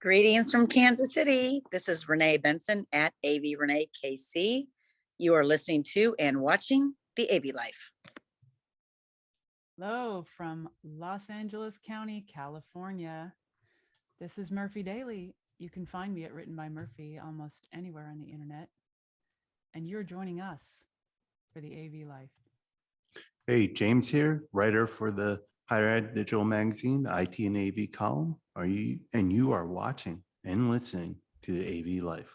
Greetings from Kansas City. This is Renee Benson at AV Renee KC. You are listening to and watching the AV Life. Hello from Los Angeles County, California. This is Murphy Daily. You can find me at Written by Murphy almost anywhere on the internet. And you're joining us for the AV Life. Hey, James here, writer for the Higher Ed Digital Magazine, the IT and AV column. You are watching and listening to the AV Life.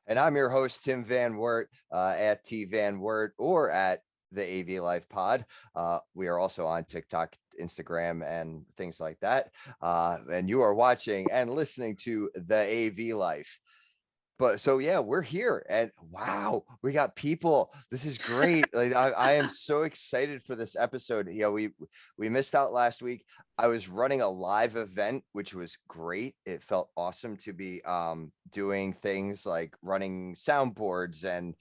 And I'm your host, Tim Van Wert, at T Van Wert or at the AV Life Pod. We are also on TikTok, Instagram, and things like that. And you are watching and listening to the AV Life. But so, yeah, we're here and wow, we got people. This is great. Like I am so excited for this episode. You know, we missed out last week. I was running a live event, which was great. It felt awesome to be doing things like running soundboards and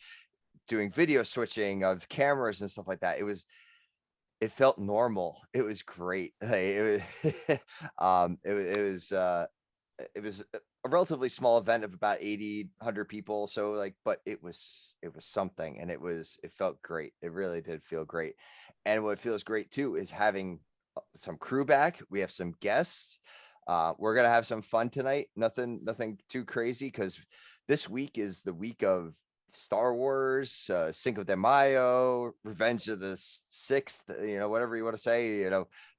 doing video switching of cameras and stuff like that. It felt normal. It was great. It was a relatively small event of about 80, 100 people. So like, but it was something, and it felt great. It really did feel great. And what feels great too is having some crew back. We have some guests. We're going to have some fun tonight. Nothing too crazy, because this week is the week of Star Wars, Cinco de Mayo, Revenge of the Sixth, whatever you want to say.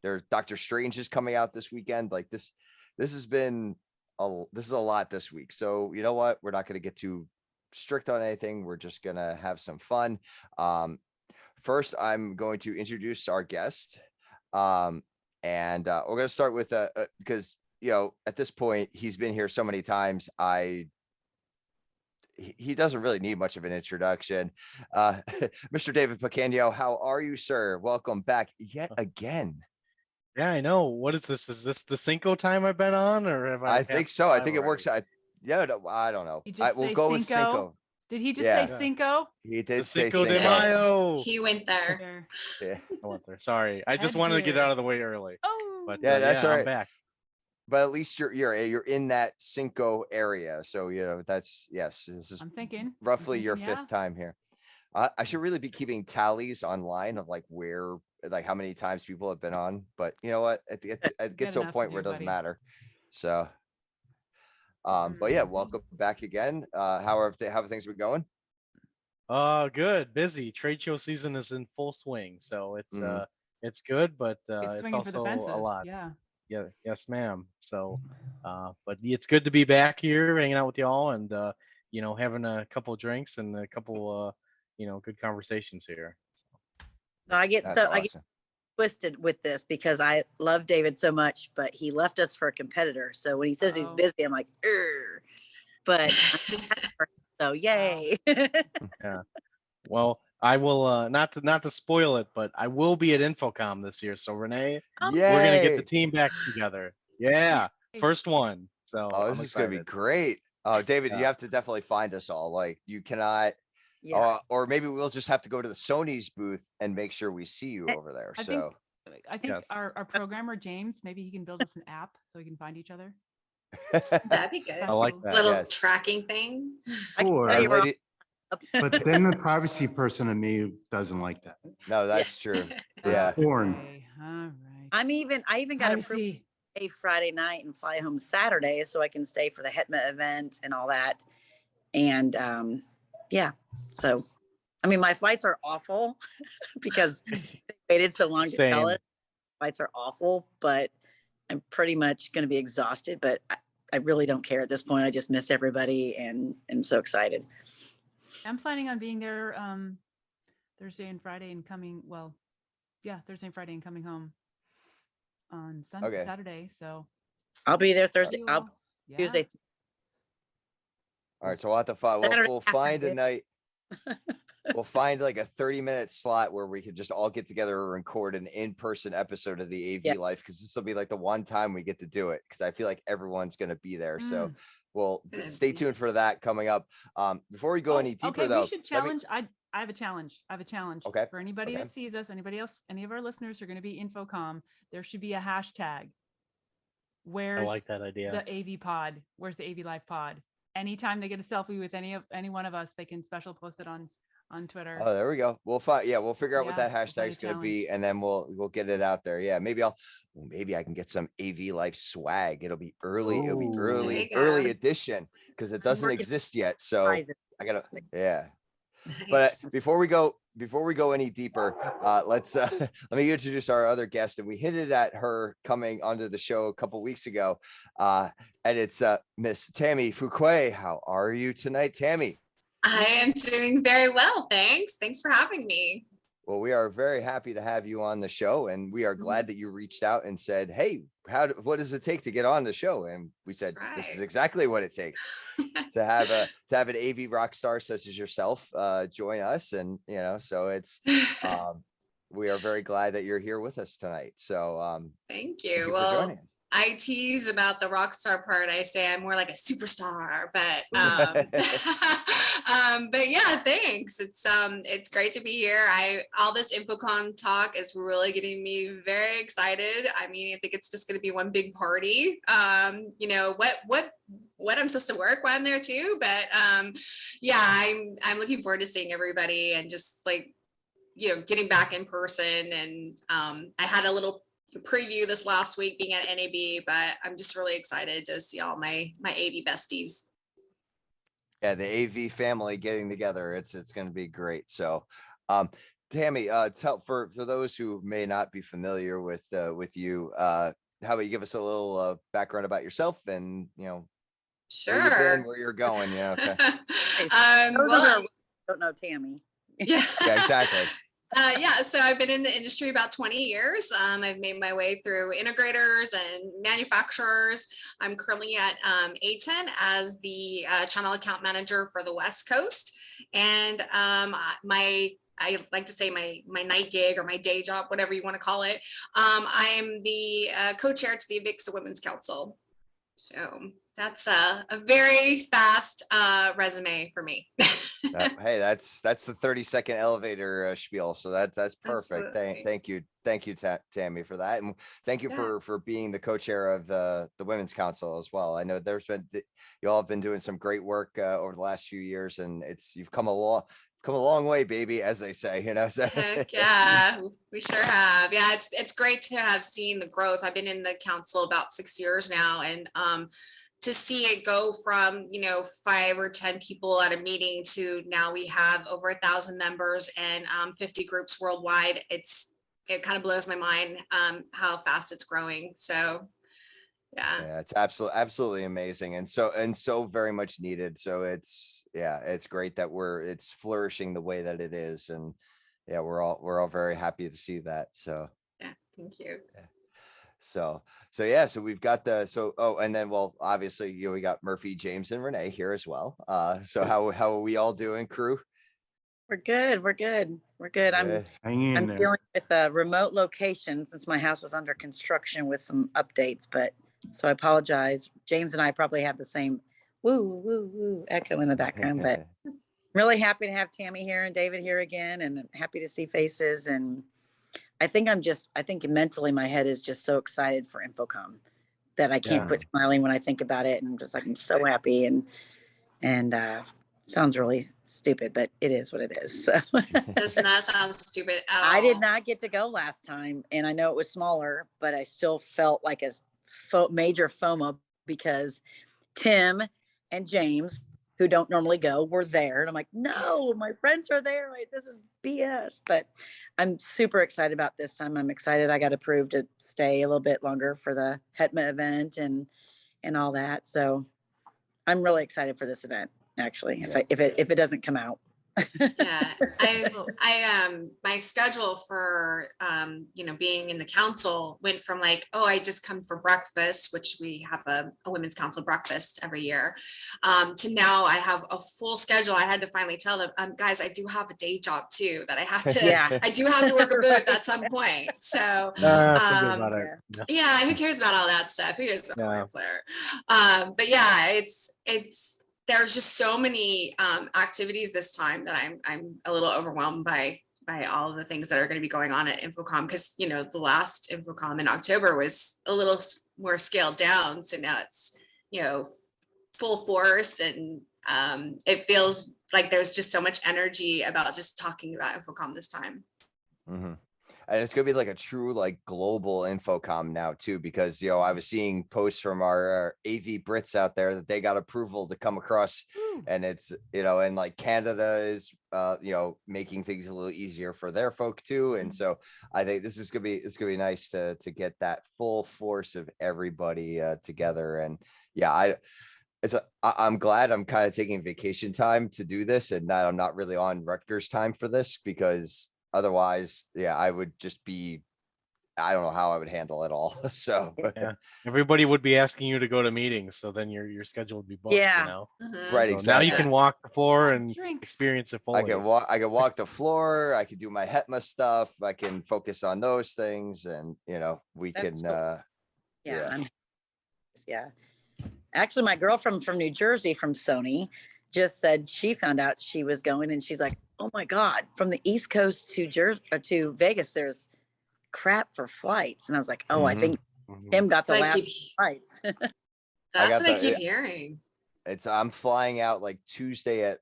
There's Doctor Strange is coming out this weekend. Like this is a lot this week. So you know what? We're not going to get too strict on anything. We're just going to have some fun. First, I'm going to introduce our guest. And we're going to start with because, at this point, he's been here so many times. He doesn't really need much of an introduction. Mr. David Pequeno, how are you, sir? Welcome back yet again. Yeah, I know. What is this? Is this the Cinco time I've been on, or have I think so. I think it works out. Yeah, I don't know. We'll go with Cinco. Did he just say Cinco? He did say Cinco de Mayo. He went there. Yeah, I went there. Sorry, I just wanted to get out of the way early. Oh, but that's all right. I'm back. But at least you're in that Cinco area, so that's yes. This is I'm thinking roughly your fifth time here. I should really be keeping tallies online of like how many times people have been on, but you know what? It gets to a point where it doesn't matter. So, but yeah, welcome back again. How have things been going? Good, busy. Trade show season is in full swing, so it's good, but it's also a lot. Yeah, yes, ma'am. So, but it's good to be back here, hanging out with y'all, and having a couple of drinks and a couple good conversations here. I get twisted with this because I love David so much, but he left us for a competitor. So when he says he's busy, I'm like, Urgh. But so yay. Yeah. Well, I will not to spoil it, but I will be at Infocomm this year. So Renee, we're gonna get the team back together. Yeah, first one. So this is gonna be great. David, you have to definitely find us all. Like you cannot. Yeah. Or maybe we'll just have to go to the Sony's booth and make sure we see you over there. I think our programmer James, maybe he can build us an app so we can find each other. That'd be good. I like that. Little tracking thing. But then the privacy person in me doesn't like that. No, that's true. Yeah. Porn. Okay. All right. I even got approved a Friday night and fly home Saturday so I can stay for the HETMA event and all that. And yeah, so I mean my flights are awful because they waited so long to tell us. Flights are awful, but I'm pretty much going to be exhausted, but I really don't care at this point. I just miss everybody and I'm so excited. I'm planning on being there Thursday and Friday and coming Thursday and Friday and coming home on Saturday. So I'll be there Thursday. Tuesday. All right, so we'll have to find. We'll find a night. We'll find like a 30-minute slot where we could just all get together and record an in-person episode of the AV Life, because this will be like the one time we get to do it, because I feel like everyone's going to be there. So we'll stay tuned for that coming up. Before we go any deeper, though, we should challenge. I have a challenge. Okay. For anybody that sees us, anybody else, any of our listeners are going to be Infocomm. There should be a hashtag Where's I like that idea. the AV pod? Where's the AV Live pod? Anytime they get a selfie with any one of us, they can special post it on Twitter. Oh, there we go. We'll find. Yeah, we'll figure out what that hashtag is going to be, and then we'll get it out there. Yeah, maybe I can get some AV Life swag. It'll be early. It'll be early edition because it doesn't exist yet. So I gotta. Yeah. But before we go any deeper, let's let me introduce our other guest, and we hinted at her coming onto the show a couple weeks ago, and it's Miss Tammy Fuqua. How are you tonight, Tammy? I am doing very well, thanks. Thanks for having me. Well, we are very happy to have you on the show, and we are glad that you reached out and said, "Hey, what does it take to get on the show?" And we said, "This is exactly what it takes to have an AV rock star such as yourself join us." And so it's we are very glad that you're here with us tonight. So thank you. Well, I tease about the rock star part. I say I'm more like a superstar, but but yeah, thanks. It's great to be here. All this Infocomm talk is really getting me very excited. I mean, I think it's just going to be one big party. What I'm supposed to work while I'm there too, but yeah, I'm looking forward to seeing everybody and just like getting back in person. And I had a little preview this last week being at NAB, but I'm just really excited to see all my AV besties. Yeah, the AV family getting together. It's going to be great. So Tammy, tell for those who may not be familiar with you, how about you give us a little background about yourself and sure, where you've been, where you're going. Okay. Well, don't know Tammy. Yeah. Yeah, exactly. Yeah, so I've been in the industry about 20 years. I've made my way through integrators and manufacturers. I'm currently at A10 as the channel account manager for the West Coast. And I like to say my night gig or my day job, whatever you want to call it. I'm the co-chair to the AVIXA Women's Council. So that's a very fast resume for me. Hey, that's the 30-second elevator spiel. So that's perfect. Thank you, Tammy, for that, and thank you for being the co-chair of the Women's Council as well. I know you all have been doing some great work over the last few years, and you've come a long way, baby, as they say. So. Heck yeah, we sure have. Yeah, it's great to have seen the growth. I've been in the council about 6 years now, and to see it go from 5 or 10 people at a meeting to now we have over 1,000 members and 50 groups worldwide. It kind of blows my mind how fast it's growing. So yeah, it's absolutely amazing, and so very much needed. So it's great that it's flourishing the way that it is, and yeah, we're all very happy to see that. So yeah, thank you. Yeah. So we've got and then obviously we got Murphy, James, and Renee here as well. So how are we all doing, crew? We're good. I'm dealing with a remote location since my house is under construction with some updates, but so I apologize. James and I probably have the same woo woo woo echo in the background, but really happy to have Tammy here and David here again, and happy to see faces. And I think mentally my head is just so excited for Infocomm that I can't quit smiling when I think about it. And I'm just like, I'm so happy, and sounds really stupid, but it is what it is. So does not sound stupid at all. I did not get to go last time, and I know it was smaller, but I still felt like a major FOMO because Tim and James, who don't normally go, were there. And I'm like, no, my friends are there. Like, this is BS. But I'm super excited about this time. I'm excited I got approved to stay a little bit longer for the HETMA event and all that. So I'm really excited for this event, actually, if it doesn't come out. Yeah, I my schedule for being in the council went from like, I just come for breakfast, which we have a women's council breakfast every year, to now I have a full schedule. I had to finally tell them, guys, I do have a day job too that I have to I do have to work a booth at some point. So yeah, who cares about all that stuff? Who cares about player? But yeah, it's there's just so many activities this time that I'm a little overwhelmed by all of the things that are going to be going on at Infocomm, because the last Infocomm in October was a little more scaled down, so now it's full force, and it feels like there's just so much energy about just talking about Infocomm this time. Mm-hmm. And it's gonna be like a true like global Infocomm now too, because I was seeing posts from our AV Brits out there that they got approval to come across, and it's and like Canada is making things a little easier for their folk too, and so I think it's gonna be nice to get that full force of everybody together, and I'm glad I'm kind of taking vacation time to do this, and that I'm not really on Rutgers time for this, because otherwise, I would just be, I don't know how I would handle it all. So yeah, everybody would be asking you to go to meetings, so then your schedule would be booked. Right, so exactly. Now you can walk the floor and experience it fully. I can walk the floor. I can do my HETMA stuff. I can focus on those things, and we That's can. Yeah. Actually, my girl from New Jersey from Sony just said she found out she was going, and she's like, "Oh my God, from the East Coast to Vegas, there's crap for flights." And I was like, "Oh, I think Tim got the last flights." That's what I keep hearing. I'm flying out like Tuesday at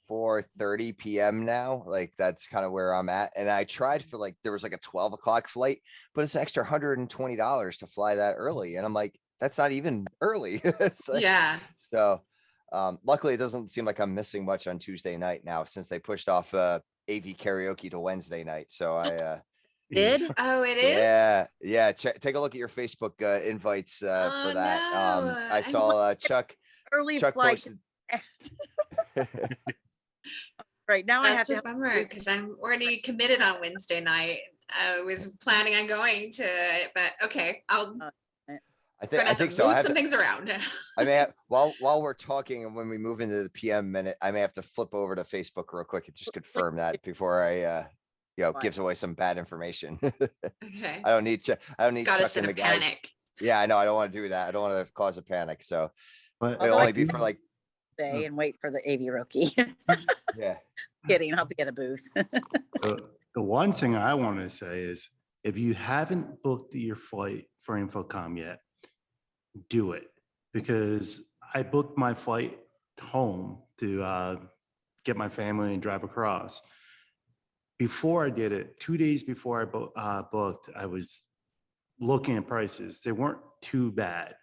4:30 p.m. now. Like that's kind of where I'm at. And I tried for there was like a 12 o'clock flight, but it's an extra $120 to fly that early. And I'm like, that's not even early. So luckily it doesn't seem like I'm missing much on Tuesday night now, since they pushed off AV karaoke to Wednesday night. So I did. Oh, it is. Yeah. Take a look at your Facebook invites for that. No. I saw Chuck early flight. Right now, that's a bummer, because I'm already committed on Wednesday night. I was planning on going to it, but okay, I think so. Move some things around. I may have, while we're talking, and when we move into the PM minute, I may have to flip over to Facebook real quick and just confirm that before I gives away some bad information. Okay. I don't need Gotta Chuck set and a the guys. panic. Yeah, I know. I don't want to do that. I don't want to cause a panic. So but it'll only be for day and wait for the AV Rookie. Yeah. Kidding. I'll be at a booth. The one thing I want to say is, if you haven't booked your flight for Infocomm yet, do it, because I booked my flight home to get my family and drive across. Before I did it, 2 days before I booked, I was looking at prices. They weren't too bad,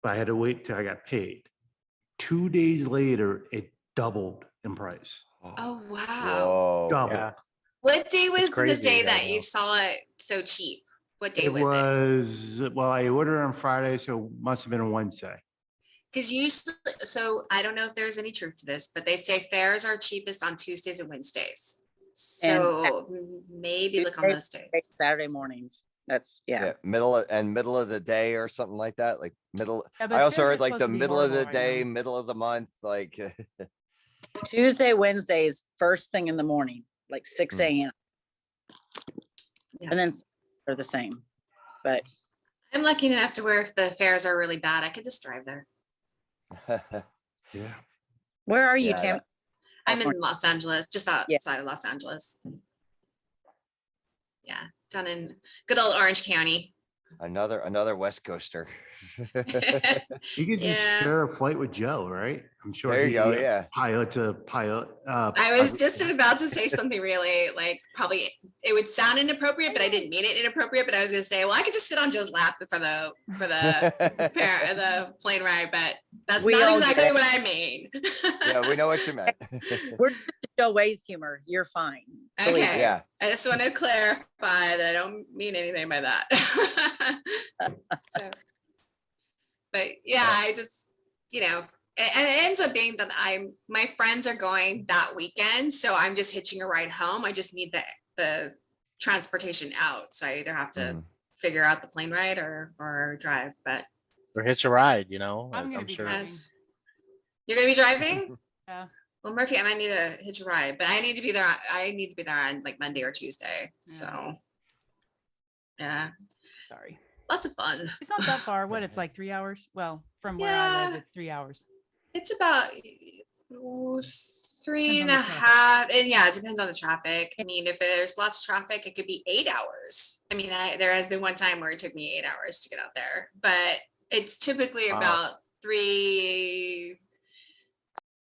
but I had to wait till I got paid. 2 days later, it doubled in price. Oh, wow. Whoa. Double. Yeah. What day was the day that you saw it so cheap? What day was it? Well, I ordered on Friday, so it must have been a Wednesday. Because usually, so I don't know if there's any truth to this, but they say fares are cheapest on Tuesdays and Wednesdays. So maybe look on those days. Saturday mornings. That's middle of the day or something like that. Like middle. Yeah, I also heard like the middle of the right day, now. middle of the month, like Tuesday, Wednesdays, first thing in the morning, like 6 a.m. Yeah. And then they're the same. But I'm lucky enough to where if the fares are really bad, I could just drive there. Yeah. where are you, Tam? I'm in Los Angeles, just outside of Los Angeles. Yeah, down in good old Orange County. Another West Coaster. You could just share a flight with Joe, right? I'm sure. There you go. Yeah. Pilot to pilot. I was just about to say something really probably it would sound inappropriate, but I didn't mean it inappropriate. But I was going to say, well, I could just sit on Joe's lap for the the plane ride, but that's not exactly what I mean. Yeah, we know what you meant. We're Joe Way's humor. You're fine. Okay. Yeah. I just want to clarify that I don't mean anything by that. So, but yeah, I just, and it ends up being that my friends are going that weekend, so I'm just hitching a ride home. I just need the transportation out, so I either have to figure out the plane ride or drive. But or hitch a ride, I'm gonna be sure. driving. You're gonna be driving? Yeah. Well, Murphy, I might need to hitch a ride, but I need to be there. I need to be there on like Monday or Tuesday. So, yeah. Sorry. Lots of fun. It's not that far. What? It's like 3 hours. Well, from where I live, it's 3 hours. It's about Three and on a the traffic. half, and yeah, it depends on the traffic. I mean, if there's lots of traffic, it could be 8 hours. I mean, there has been one time where it took me 8 hours to get out there, but it's typically Wow. about 3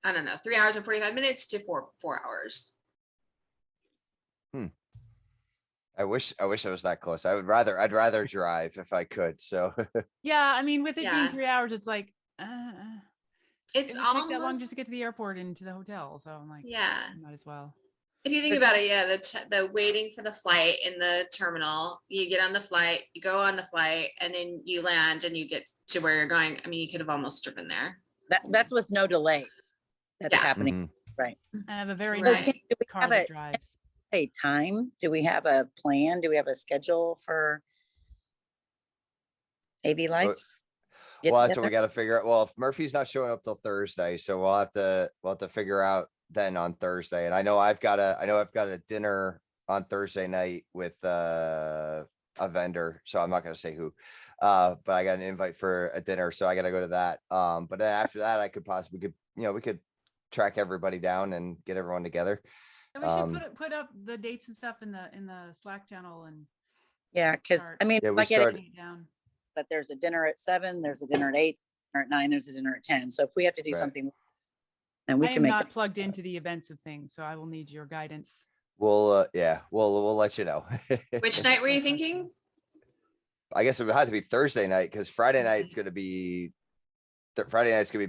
hours and 45 minutes to 4 hours. I wish I was that close. I'd rather drive if I could. So Yeah, I mean, with it being Yeah. 3 hours, it's like It's it would take that long almost, just to get to the airport and to the hotel. So I'm like, yeah. might as well. If you think about it, yeah, the waiting for the flight in the terminal, you get on the flight, you go on the flight, and then you land and you get to where you're going. I mean, you could have almost driven there. That's with no delays. That's Yeah. happening. Mhm. Right. I have a very Right. nice Do we car have that a drives. time? Do we have a plan? Do we have a schedule for AV Life? Get Well, that's what we together? got to figure out. Well, if Murphy's not showing up till Thursday, so we'll have to figure out then on Thursday. And I know I've got a dinner on Thursday night with a vendor, so I'm not going to say who. But I got an invite for a dinner, so I got to go to that. But then after that, we could track everybody down and get everyone together. And we should put up the dates and stuff in the Slack channel and Yeah, because start I mean, Yeah, if we I get it, started. getting it down. that there's a dinner at 7, there's a dinner at 8, or at 9, there's a dinner at 10. So if we have to do Right. something, then we I can am make not it. plugged into the events of things, so I will need your guidance. We'll we'll let you know. Which night were you thinking? I guess it would have to be Thursday night because Friday Thursday. night's gonna be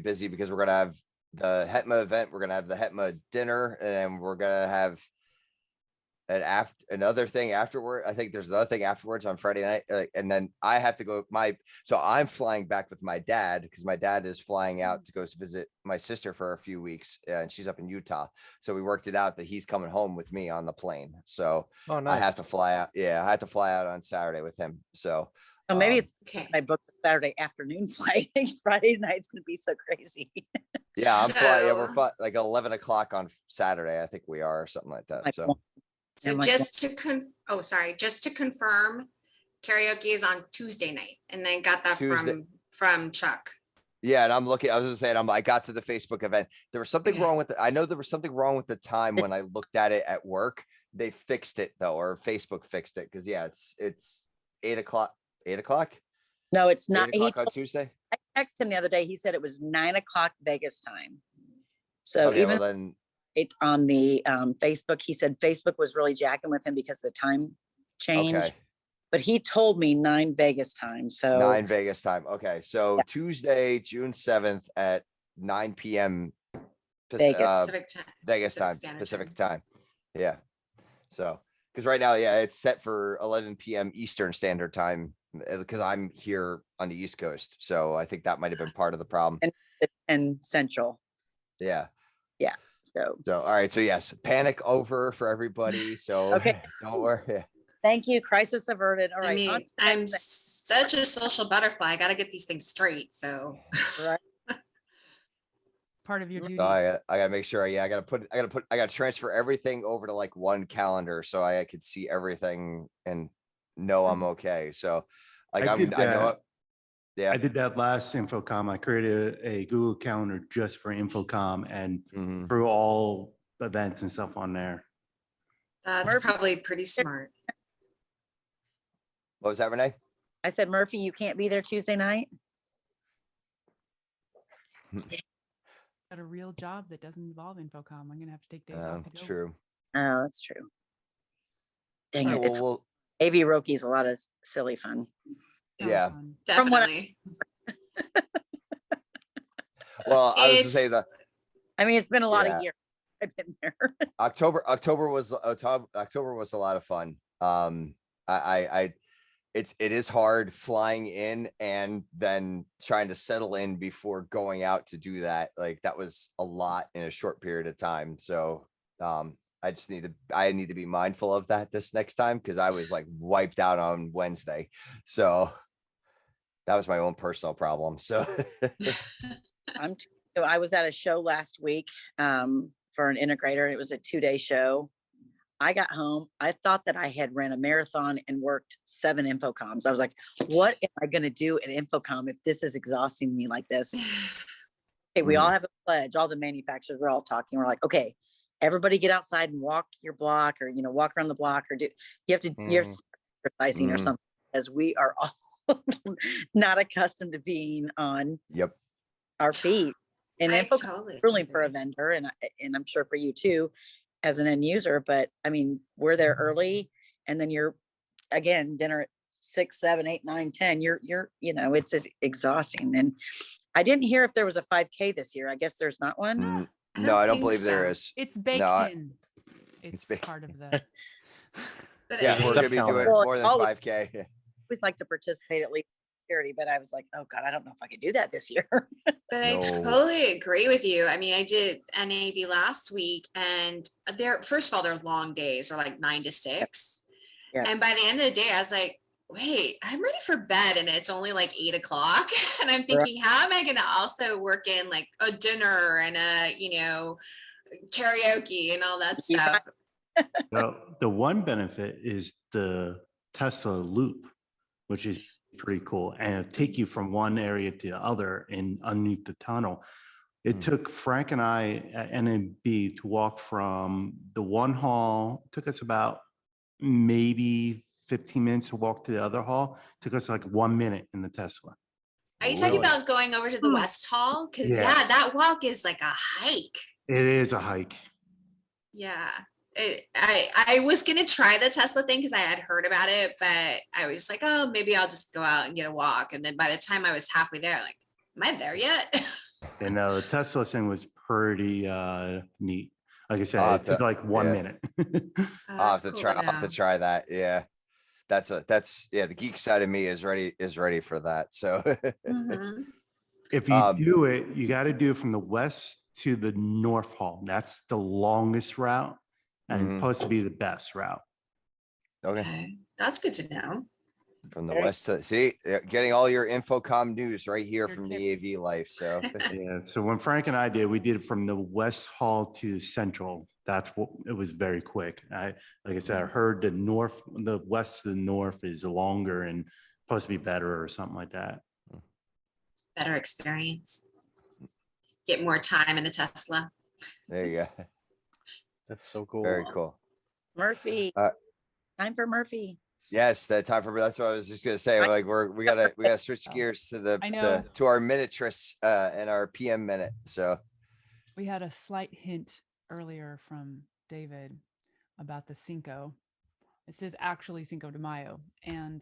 busy because we're gonna have the HETMA event, we're gonna have the HETMA dinner, and then we're gonna have another thing afterward. I think there's another thing afterwards on Friday night, and then I have to go. So I'm flying back with my dad because my dad is flying out to go visit my sister for a few weeks, and she's up in Utah. So we worked it out that he's coming home with me on the plane. So Oh, I nice. have to fly out. Yeah, I have to fly out on Saturday with him. So So maybe it's Okay. I booked a Saturday afternoon flight. Friday night's gonna be so crazy. yeah, I'm flying. Yeah, So- we're flying like 11 o'clock on Saturday. I think we are, or something like that. Like, So So I'm like, just to confirm, karaoke is on Tuesday night, and I got that Tuesday. from Chuck. yeah, and I'm looking. I was just saying, I got to the Facebook event. There was something Okay. wrong with it. I know there was something wrong with the time when I looked at it at work. They fixed it though, or Facebook fixed it because yeah, it's 8 o'clock. 8 o'clock. No, it's 8 not. o'clock on Tuesday. I texted him the other day. He said it was 9 o'clock Vegas time. So Okay, even well then, it on the Facebook, he said Facebook was really jacking with him because of the time change. okay, But he told me 9 Vegas time. So 9 Vegas time. Okay, so Yeah. Tuesday, June 7th at 9 p.m. Vegas. Pacific time. Vegas Pacific time, Standard Pacific time. Yeah. So, because right now, yeah, it's set for 11 p.m. Eastern Standard Time because I'm here on the East Coast. So I think that might have been part of the problem. and Central. Yeah. So So, all right. So yes, panic over for everybody. So Okay. don't worry. Yeah. thank you. Crisis averted. All I right. mean, on to the I'm next such a social butterfly. I got to get these things straight. So thing, right? Part of your duty. So I gotta make sure. Yeah, I gotta transfer everything over to like one calendar so I could see everything and know I'm okay. So like I I did know. that. Yeah. I did that last Infocom. I created a Google Calendar just for Infocom and Mhm. threw all events and stuff on there. that's Murphy- probably pretty smart. What was that, Renee? I said, Murphy, you can't be there Tuesday night. Got a real job that doesn't involve Infocomm. I'm gonna have to take days off to go. True. Oh, that's true. Dang All it. right, It's well, AV Roki's a lot of silly fun. So yeah. fun. From what I- Definitely. well, I was to say It's- that I mean, it's been a lot Yeah. of years I've been there. October was a lot of fun. It is hard flying in and then trying to settle in before going out to do that. Like that was a lot in a short period of time. So I need to be mindful of that this next time because I was like wiped out on Wednesday. So that was my own personal problem. So I was at a show last week for an integrator. It was a 2-day show. I got home. I thought that I had ran a marathon and worked 7 Infocoms. I was like, what am I going to do at Infocom if this is exhausting me like this? Okay, we all have a pledge. All the manufacturers, we're all talking. We're like, okay, everybody get outside and walk your block, or walk around the block, or you're sacrificing or something, as we are all not accustomed to being on our feet. And Infocomm ruling for a vendor, and I'm sure for you too, as an end user. But I mean, we're there early, and then you're again dinner at 6, 7, 8, 9, 10. You're it's exhausting. And I didn't hear if there was a 5K this year. I guess there's not one. No, I don't believe there is. It's baked in. It's part of the. Yeah, we're gonna be doing more than 5K. I always like to participate at least in charity, but I was like, oh God, I don't know if I could do that this year. But I totally agree with you. I mean, I did NAB last week, and first of all, their long days are like 9 to 6. Yeah. And by the end of the day, I was like, wait, I'm ready for bed, and it's only like 8 o'clock. And I'm thinking, how am I going to also work in like a dinner and karaoke and all that stuff? Well, the one benefit is the Tesla loop, which is pretty cool, and it'll take you from one area to the other and underneath the tunnel. It took Frank and I at NAB to walk from the one hall. It took us about maybe 15 minutes to walk to the other hall. It took us like 1 minute in the Tesla. Are you talking about going over to the West Hall? Because that walk is like a hike. It is a hike. Yeah. I was gonna try the Tesla thing because I had heard about it, but I was like, oh, maybe I'll just go out and get a walk. And then by the time I was halfway there, like, am I there yet? And the Tesla thing was pretty neat. Like I said, it took like 1 minute. I'll have to try that. Yeah. That's the geek side of me is ready for that. So if you do it, you got to do it from the west to the north hall. That's the longest route, and it's supposed to be the best route. Okay. That's good to know. From the west to getting all your Infocomm news right here from the AV life. So yeah. So when Frank and I we did it from the west hall to central. That's what it was, very quick. Like I said, I heard the west to the north is longer and supposed to be better or something like that. Better experience. Get more time in the Tesla. There you go. That's so cool. Very cool. Murphy. Time for Murphy. Yes, that's what I was just gonna say. Like we gotta switch gears to to our minutress and our PM minute. So we had a slight hint earlier from David about the Cinco. It says actually Cinco de Mayo, and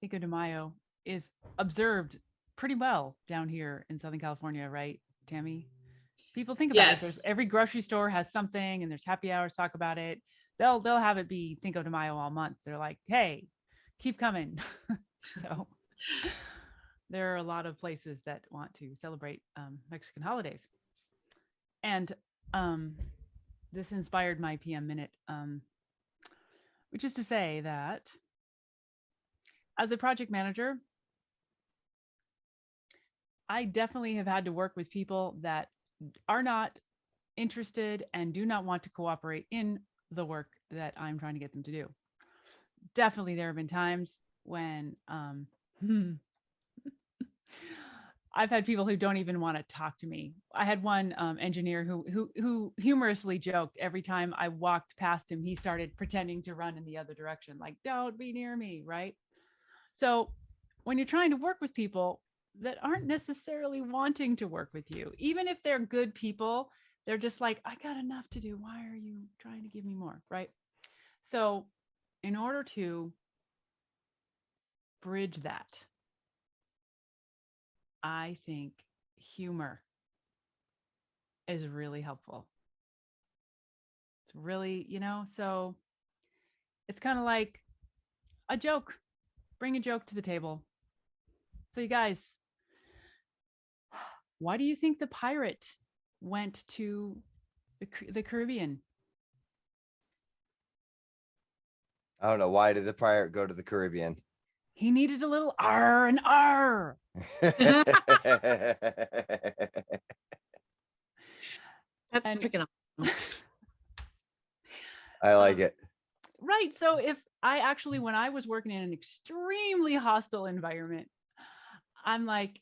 Cinco de Mayo is observed pretty well down here in Southern California, right, Tammy? People think about it. There's, every grocery store has something, and there's happy hours talk about it. They'll have it be Cinco de Mayo all month. They're like, hey, keep coming. So there are a lot of places that want to celebrate Mexican holidays. And this inspired my PM minute, which is to say that as a project manager, I definitely have had to work with people that are not interested and do not want to cooperate in the work that I'm trying to get them to do. Definitely there have been times when I've had people who don't even want to talk to me. I had one engineer who humorously joked every time I walked past him, he started pretending to run in the other direction, like, don't be near me, right? So when you're trying to work with people that aren't necessarily wanting to work with you, even if they're good people, they're just like, I got enough to do. Why are you trying to give me more, right? So in order to bridge that, I think humor is really helpful. It's really, so it's kind of like a joke. Bring a joke to the table. So you guys, why do you think the pirate went to the Caribbean? I don't know. Why did the pirate go to the Caribbean? He needed a little R and R. That's freaking awesome. I like it. Right. So when I was working in an extremely hostile environment, I'm like,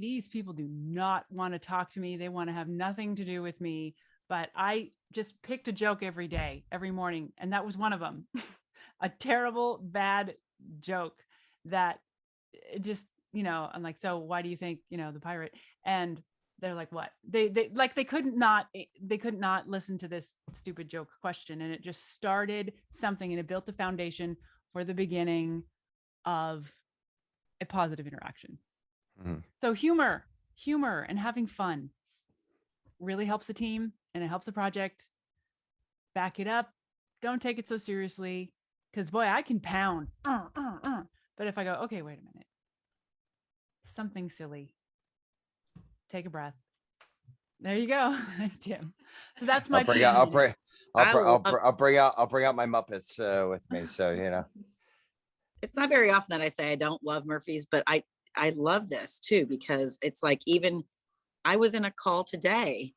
these people do not want to talk to me. They want to have nothing to do with me. But I just picked a joke every day, every morning. And that was one of them. A terrible, bad joke that it just, I'm like, so why do you think, the pirate? And they're like, what? They couldn't not listen to this stupid joke question. And it just started something, and it built the foundation for the beginning of a positive interaction. Mm-hmm. So humor and having fun really helps the team, and it helps the project. Back it up. Don't take it so seriously, because boy, I can pound. But if I go, okay, wait a minute, something silly, take a breath. There you go, Tim. So that's my. I'll bring out my Muppets with me. So it's not very often that I say I don't love Murphy's, but I love this too, because it's like, even I was in a call today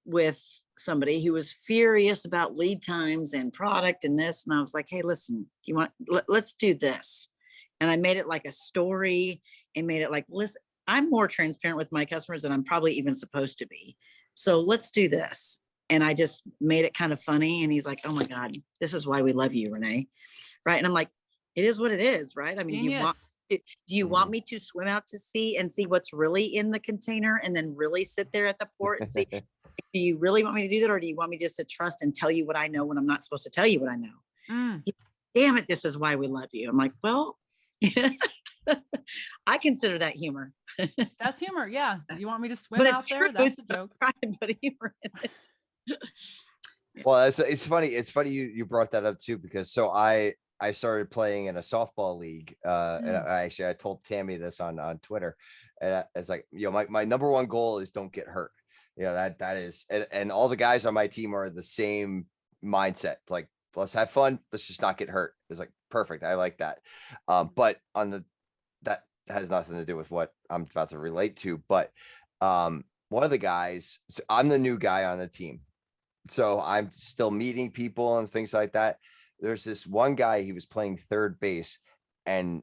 with somebody who was furious about lead times and product and this. And I was like, hey, listen, let's do this. And I made it like a story and made it like, listen, I'm more transparent with my customers than I'm probably even supposed to be. So let's do this. And I just made it kind of funny. And he's like, oh my God, this is why we love you, Renee. Right. And I'm like, it is what it is. Right. I mean, do you want me to swim out to sea and see what's really in the container and then really sit there at the port and see, do you really want me to do that? Or do you want me just to trust and tell you what I know when I'm not supposed to tell you what I know? Damn it. This is why we love you. I'm like, well, I consider that humor. That's humor. Yeah. You want me to swim out there? That's a joke. But humor in it. Well, it's funny. It's funny you brought that up too, because I started playing in a softball league. And I told Tammy this on Twitter, and it's like, my number one goal is don't get hurt. That is, and all the guys on my team are the same mindset. Like, let's have fun. Let's just not get hurt. It's like, perfect. I like that. But that has nothing to do with what I'm about to relate to. But one of the guys, so I'm the new guy on the team, so I'm still meeting people and things like that. There's this one guy, he was playing third base, and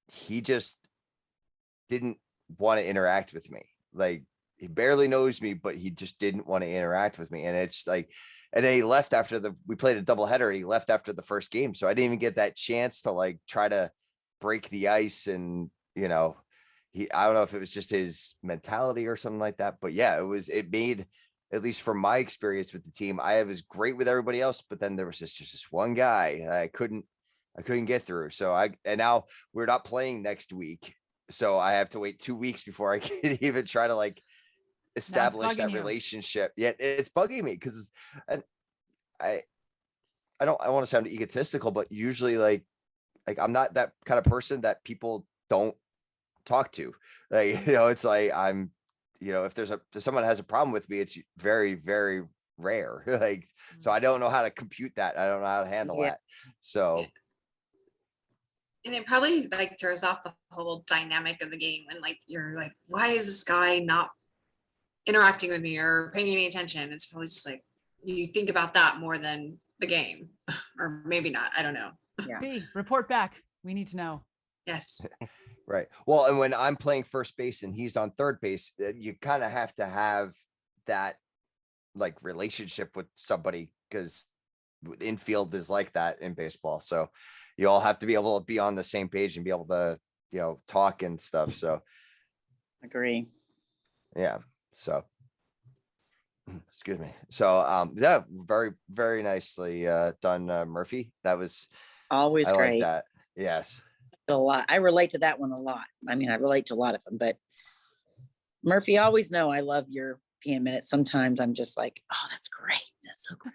he just didn't want to interact with me. Like, he barely knows me, but he just didn't want to interact with me. And it's like, and then he left after we played a doubleheader, and he left after the first game. So I didn't even get that chance to like try to break the ice. And, I don't know if it was just his mentality or something like that, but yeah, it made, at least from my experience with the team, I was great with everybody else, but then there was just this one guy I couldn't get through. So and now we're not playing next week, so I have to wait 2 weeks before I can even try to like establish that relationship. Yet it's bugging me, because I want to sound egotistical, but usually like I'm not that kind of person that people don't talk to. Like, it's like I'm, if someone has a problem with me, it's very, very rare. Like, so I don't know how to compute that. I don't know how to handle that. So. And it probably like throws off the whole dynamic of the game when like, you're like, why is this guy not interacting with me or paying any attention? It's probably just like, you think about that more than the game, or maybe not. I don't know. Yeah. Report back. We need to know. Yes. Right. Well, and when I'm playing first base and he's on third base, you kind of have to have that like relationship with somebody, because infield is like that in baseball. So you all have to be able to be on the same page and be able to, talk and stuff. So agree. Yeah. So excuse me. So yeah, very, very nicely done, Murphy. That was always I great. Like that. Yes. A lot. I relate to that one a lot. I mean, I relate to a lot of them, but Murphy, always know I love your PM minutes. Sometimes I'm just like, oh, that's great. That's so great.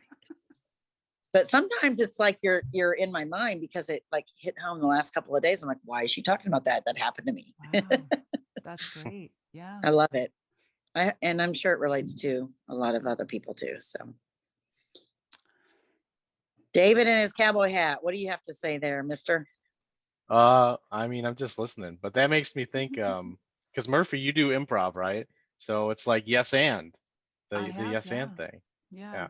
But sometimes it's like you're in my mind, because it like hit home the last couple of days. I'm like, why is she talking about that? That happened to me. Wow, that's great. Yeah. I love it. And I'm sure it relates to a lot of other people too. So David and his cowboy hat. What do you have to say there, mister? I mean, I'm just listening, but that makes me think, because Murphy, you do improv, right? So it's like yes and the yes and thing. Yeah.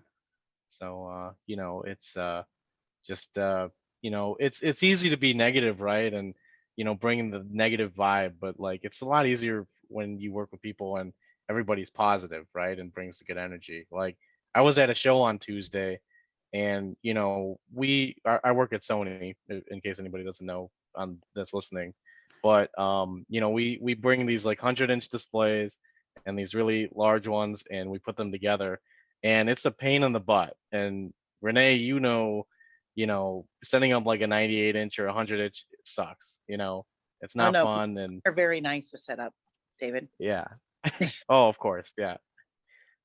So it's just it's easy to be negative, right? And bringing the negative vibe, but like it's a lot easier when you work with people and everybody's positive, right? And brings the good energy. Like I was at a show on Tuesday, and I work at Sony, in case anybody doesn't know that's listening. But we bring these like 100-inch displays and these really large ones, and we put them together, and it's a pain in the butt. And Renee, setting up like a 98-inch or 100-inch sucks. It's not fun, and they're very nice to set up, David. yeah. Oh, of course, yeah.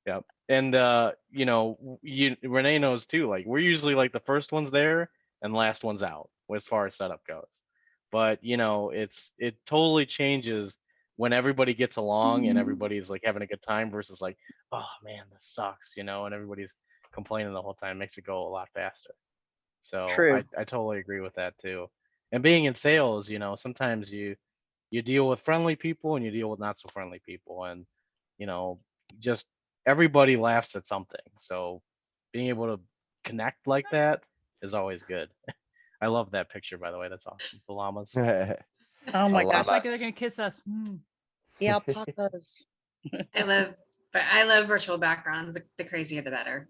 Yeah. And Renee knows too, like we're usually like the first ones there and last ones out as far as setup goes. But it totally changes when everybody gets along and everybody's like having a good time versus like, oh man, this sucks, and everybody's complaining the whole time. Makes it go a lot faster. So True. I totally agree with that too. And being in sales, sometimes you deal with friendly people and you deal with not so friendly people, and just everybody laughs at something. So being able to connect like that is always good. I love that picture, by the way. That's awesome. The llamas. Oh my gosh, like they're gonna kiss us. The alpacas. I love virtual backgrounds. The crazier the better.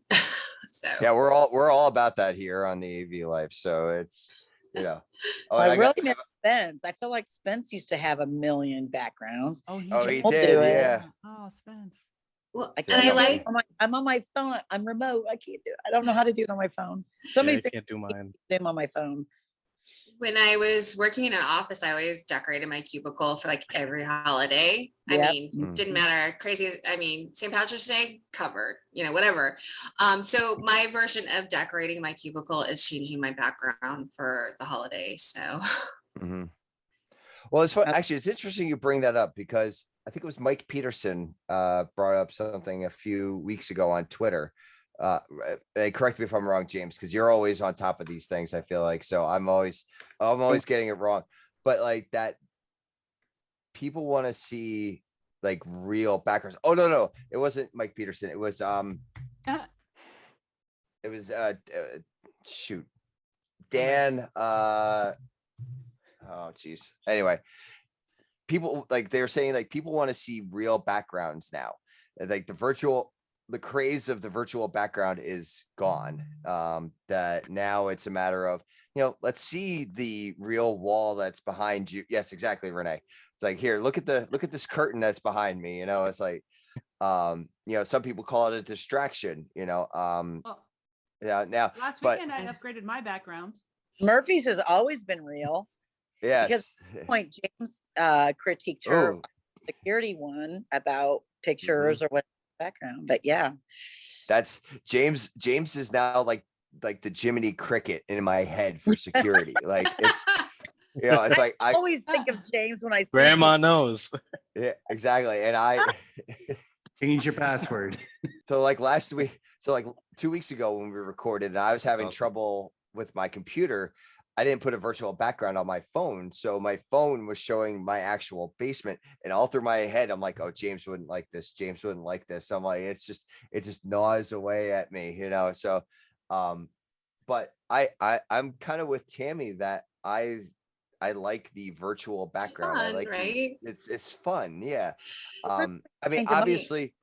So yeah, we're all about that here on the AV Life. So it's Oh, I really miss Spence. I feel like Spence used to have a million backgrounds. Oh, he still did. do it. Yeah. Oh, Spence. well, I and I can't do like it. I'm on my phone. I'm remote. I can't do it. I don't know how to do it on my phone. Somebody I can't do mine. them on my phone. when I was working in an office, I always decorated my cubicle for like every holiday. Yep. I mean, didn't matter. Crazy. I mean, St. Patrick's Day covered, whatever. So my version of decorating my cubicle is changing my background for the holiday. So. Well, it's fun. Actually, it's interesting you bring that up because I think it was Mike Peterson brought up something a few weeks ago on Twitter. Correct me if I'm wrong, James, because you're always on top of these things. I feel like so I'm always getting it wrong. But like that, people want to see like real backgrounds. Oh no, it wasn't Mike Peterson. It was shoot, Dan. Oh geez. Anyway, people like they're saying like people want to see real backgrounds now. Like the craze of the virtual background is gone. That now it's a matter of, let's see the real wall that's behind you. Yes, exactly, Renee. It's like, here, look at this curtain that's behind me. It's like, some people call it a distraction, yeah. Now last weekend I upgraded my background. Murphy's has always been real. Yes. Because at point James critiqued her security one about pictures or what background, but yeah. That's James is now like the Jiminy Cricket in my head for security. Like it's it's like I always think of James when I see Grandma knows. Yeah, exactly. And I change your password. So like 2 weeks ago when we recorded and I was having trouble with my computer, I didn't put a virtual background on my phone. So my phone was showing my actual basement, and all through my head, I'm like, oh, James wouldn't like this. James wouldn't like this. I'm like, it just gnaws away at me, So, but I'm kind of with Tammy that I like the virtual background. Fun, I like right? It's fun. Yeah. I mean, obviously,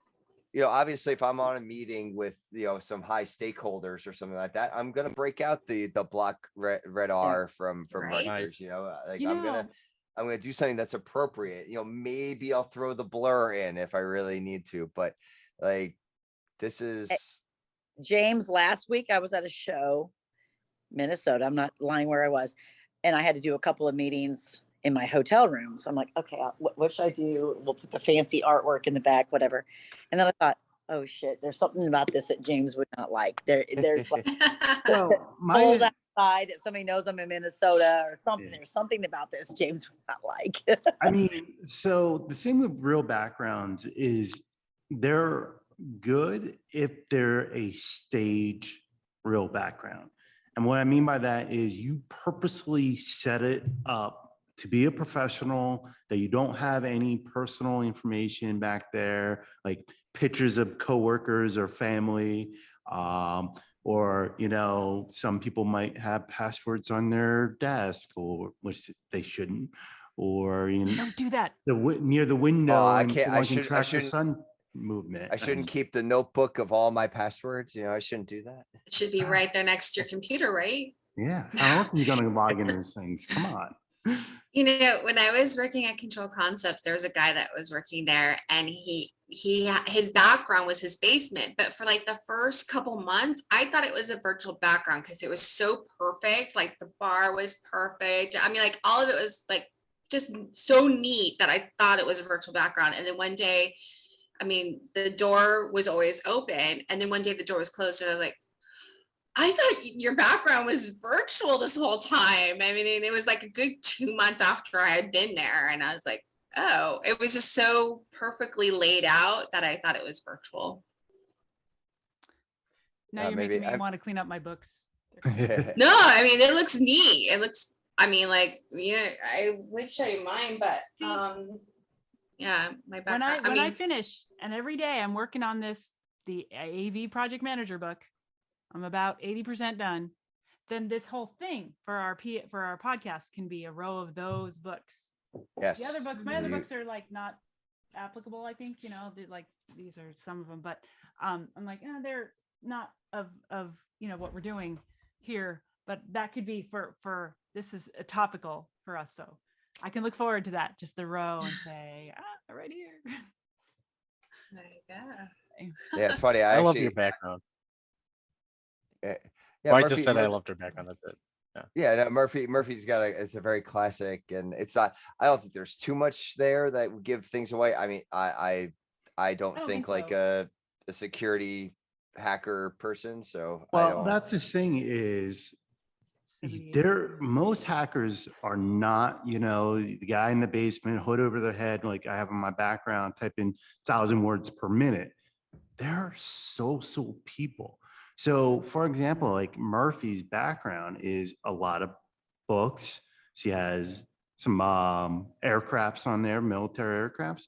if I'm on a meeting with, some high stakeholders or something like that, I'm going to break out the block red R from Rutgers, I'm going to do something that's appropriate. Maybe I'll throw the blur in if I really need to, but like, this is James. Last week I was at a show, Minnesota. I'm not lying where I was. And I had to do a couple of meetings in my hotel room. So I'm like, okay, what should I do? We'll put the fancy artwork in the back, whatever. And then I thought, oh shit, there's something about this that James would not like. There's like cold outside that somebody knows I'm in Minnesota or something. There's something about this James would not like. I mean, so the same with real backgrounds is they're good if they're a stage real background. And what I mean by that is you purposely set it up to be a professional, that you don't have any personal information back there, like pictures of coworkers or family, or, some people might have passwords on their desk, or which they shouldn't, or don't do that. Near the window, I and can't- so I one can should- I track the shouldn't- sun movement. I shouldn't keep the notebook of all my passwords. I shouldn't do that. It should be right there next to your computer, right? Yeah, how else are you gonna log into these things? Come on. When I was working at Control Concepts, there was a guy that was working there, and his background was his basement. But for like the first couple months, I thought it was a virtual background because it was so perfect. Like the bar was perfect. I mean, like all of it was like just so neat that I thought it was a virtual background. And then one day, I mean, the door was always open, and then one day the door was closed, and I was like, I thought your background was virtual this whole time. I mean, it was like a good 2 months after I had been there. And I was like, oh, it was just so perfectly laid out that I thought it was virtual. Now you're making me want to clean up my books. No, I mean, it looks neat. It looks, I mean, like, I would show you mine, but yeah, my background. When I finish, and every day I'm working on the AV project manager book, I'm about 80% done. Then this whole thing for our podcast can be a row of those books. Yes. The other books, my other books are like not applicable. I think like these are some of them, but I'm like, they're not of what we're doing here. But that could be for this is a topical for us, so I can look forward to that. Just the row and say, right here. There you go. Yeah, it's funny. I love your background. Yeah, I just said I loved her background. That's it. Yeah, no, Murphy's it's a very classic, and it's not. I don't think there's too much there that would give things away. I mean, I don't think like so. a security hacker person. So well, that's the thing is, most hackers are not, the guy in the basement, hood over their head, like I have in my background, typing 1,000 words per minute. They're social people. So, for example, like Murphy's background is a lot of books. She has some aircrafts on there, military aircrafts.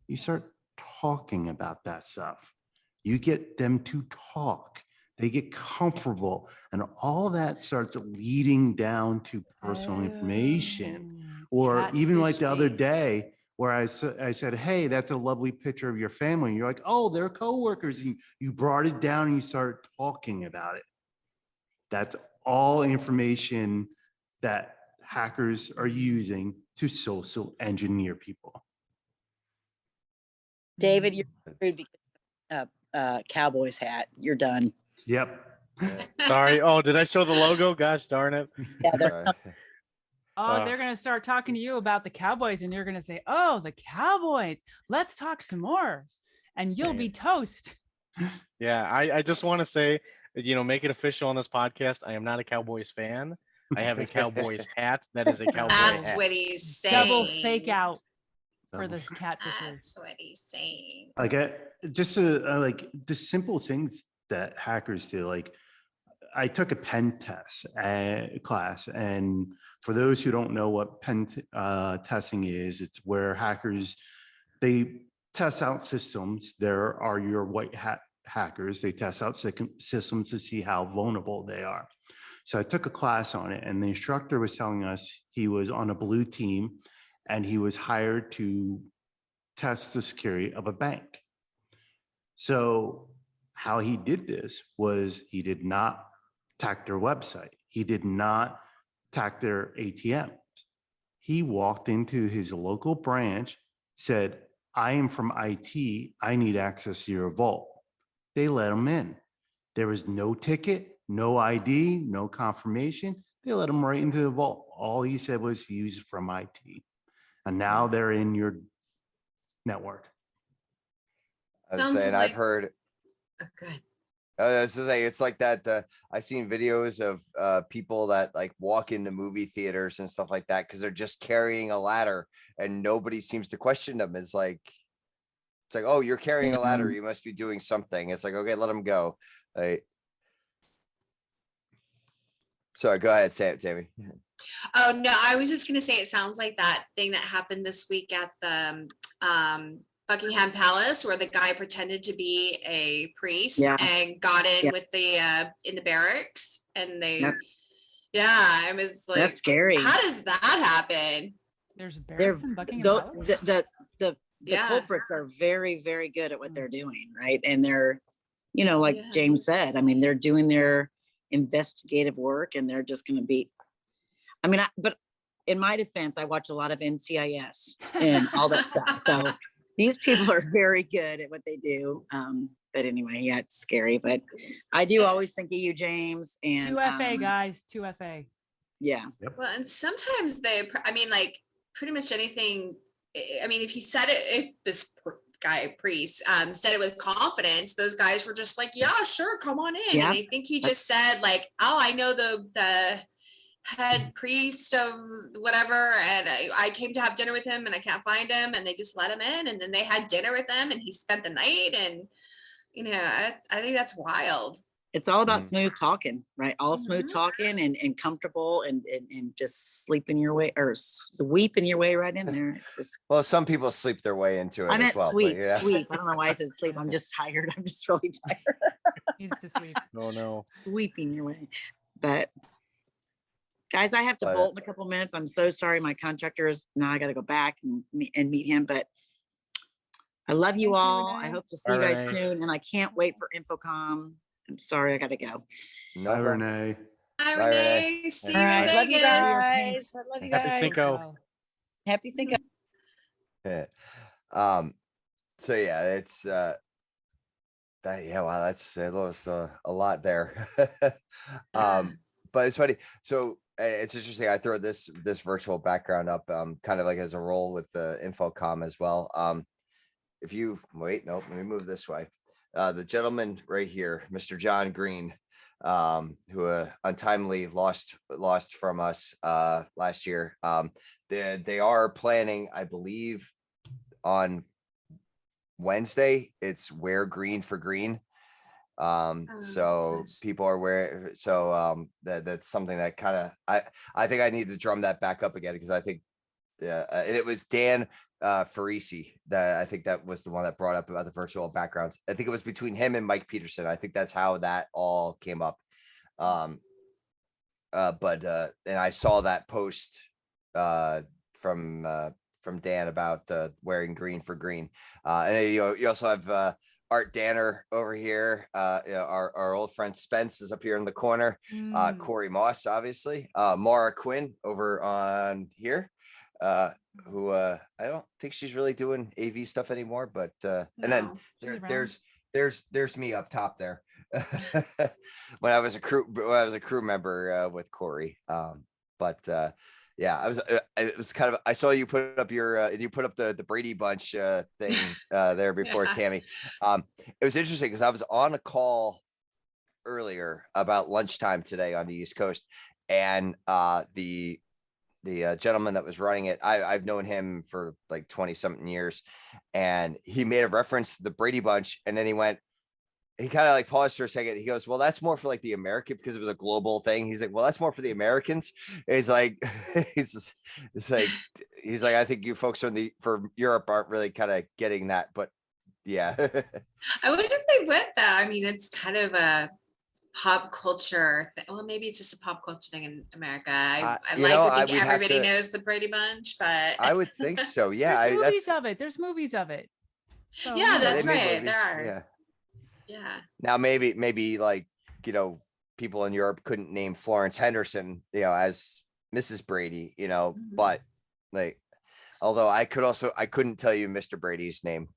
You start talking about that stuff. You get them to talk. They get comfortable, and all that starts leading down to personal information. Or even like the other day, where I said, hey, that's a lovely picture of your family. And you're like, oh, they're coworkers. And you brought it down and you started talking about it. That's all information that hackers are using to social engineer people. David, you're screwed because Cowboys hat. You're done. Yep. Sorry. Oh, did I show the logo? Gosh darn it. Yeah, they're going to start talking to you about the Cowboys, and you're going to say, oh, the Cowboys, let's talk some more. And you'll be toast. Yeah, I just want to say, make it official on this podcast. I am not a Cowboys fan. I have a Cowboys hat. That is a Cowboy That's hat. what he's saying. Double fake out for the catfishes. That's what he's saying. Like, like the simple things that hackers do, like, I took a pen test class, and for those who don't know what pen testing is, it's where hackers, they test out systems. There are your white hat hackers. They test out systems to see how vulnerable they are. So I took a class on it, and the instructor was telling us he was on a blue team, and he was hired to test the security of a bank. So how he did this was he did not attack their website. He did not attack their ATMs. He walked into his local branch, said, I am from IT. I need access to your vault. They let him in. There was no ticket, no ID, no confirmation. They let him right into the vault. All he said was he was from IT. And now they're in your network. I'm saying, I've heard. Oh, good. It's like that. I've seen videos of people that like walk into movie theaters and stuff like that because they're just carrying a ladder and nobody seems to question them. It's like, oh, you're carrying a ladder. You must be doing something. It's like, okay, let them go. Sorry, go ahead, say it, Tammy. Oh no, I was just gonna say it sounds like that thing that happened this week at the Buckingham Palace, where the guy pretended to be a priest and got in with the in the barracks, and they I was like, that's scary. How does that happen? There's They're barracks in Buckingham Palace? the culprits are very, very good at what they're doing, right? And they're, you know, like James said, I mean, they're doing their investigative work, and they're just going to be, I mean, but in my defense, I watch a lot of NCIS and all that stuff. So these people are very good at what they do. But anyway, yeah, it's scary, but I do always think of you, James. And 2FA guys, 2FA. Yeah. Well, and sometimes I mean, like pretty much anything. I mean, if he said it, if this guy priest said it with confidence, those guys were just like, yeah, sure, come on in. Yeah. And I think he just said like, oh, I know the head priest of whatever, and I came to have dinner with him, and I can't find him, and they just let him in, and then they had dinner with him, and he spent the night, and you know, I think that's wild. It's all about smooth talking, right? All smooth talking and comfortable and just sleeping your way or sweeping your way right in there. It's just, well, some people sleep their way into it. I meant as well, sweep, but, yeah. sweep. I don't know why I said sleep. I'm just tired. I'm just really tired. He needs to sleep. Oh no. Sweeping your way. But guys, I have to bolt in a couple minutes. I'm so sorry. My contractor is now. I got to go back and meet him. But I love you all. I hope to see you guys soon, and I can't wait for Infocomm. I'm sorry, I got to go. Bye, Renee. Hi, Renee. See you in Love you Vegas. guys. I love you guys. Happy Cinco. Happy Cinco. Yeah. So yeah, it's that. Yeah, wow, that's a lot there. But it's funny. So it's interesting. I throw this virtual background up, kind of like as a role with the Infocomm as well. If you wait, nope, let me move this way. The gentleman right here, Mr. John Green, who untimely lost from us last year. They are planning, I believe, on Wednesday. It's Wear Green for Green. So nice. people are wearing. So that's something that kind of I think I need to drum that back up again, because I think and it was Dan Farisi that I think that was the one that brought up about the virtual backgrounds. I think it was between him and Mike Peterson. I think that's how that all came up. But and I saw that post from Dan about wearing green for green. And then, you also have Art Danner over here. Our old friend Spence is up here in the corner. Corey Moss, obviously. Mara Quinn over on here. Who I don't think she's really doing AV stuff anymore, but and then there's me up top there. when I was a crew member with Corey. Yeah, it was kind of, I saw you put up the Brady Bunch thing there before, Tammy. It was interesting because I was on a call earlier about lunchtime today on the East Coast, and the gentleman that was running it, I've known him for like 20 something years, and he made a reference to the Brady Bunch, and then he kind of like paused for a second. He goes, well, that's more for like the American, because it was a global thing. He's like, well, that's more for the Americans. And he's like, he's like, I think you folks for Europe aren't really kind of getting that, but yeah. I wonder if they would though. I mean, it's kind of a pop culture thing. Well, maybe it's just a pop culture thing in America. I like to think everybody knows the Brady Bunch, but I would think so. Yeah. There's movies of it. So, yeah, that's right. There are. Yeah. Yeah. Now maybe like, people in Europe couldn't name Florence Henderson, as Mrs. Brady, but like, although I couldn't tell you Mr. Brady's name.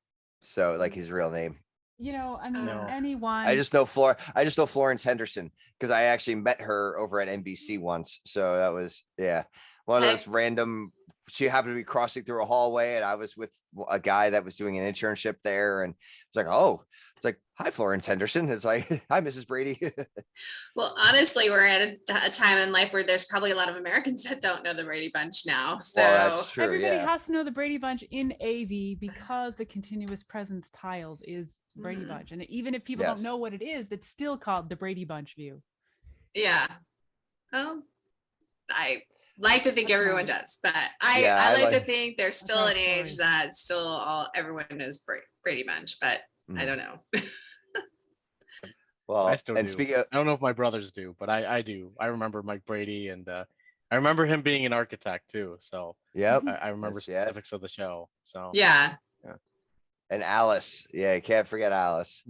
So like his real name. I mean, anyone. I just know Florence Henderson because I actually met her over at NBC once. So that was, one of those random. She happened to be crossing through a hallway, and I was with a guy that was doing an internship there, and it's like, it's like, hi, Florence Henderson. It's like, hi, Mrs. Brady. Well, honestly, we're at a time in life where there's probably a lot of Americans that don't know the Brady Bunch now. So that's true, everybody has to know the Brady Bunch in AV because the continuous presence tiles is Brady Bunch, and even if people don't know what it is, it's still called the Brady Bunch view. Yeah. I like to think everyone does, but I like to think there's still an age that everyone knows Brady Bunch, but I don't know. Well, I still do. I don't know if my brothers do, but I do. I remember Mike Brady, and I remember him being an architect too. So Yep. I remember That's- yeah. specifics of the show. So Yeah. And Alice. Yeah, you can't forget Alice.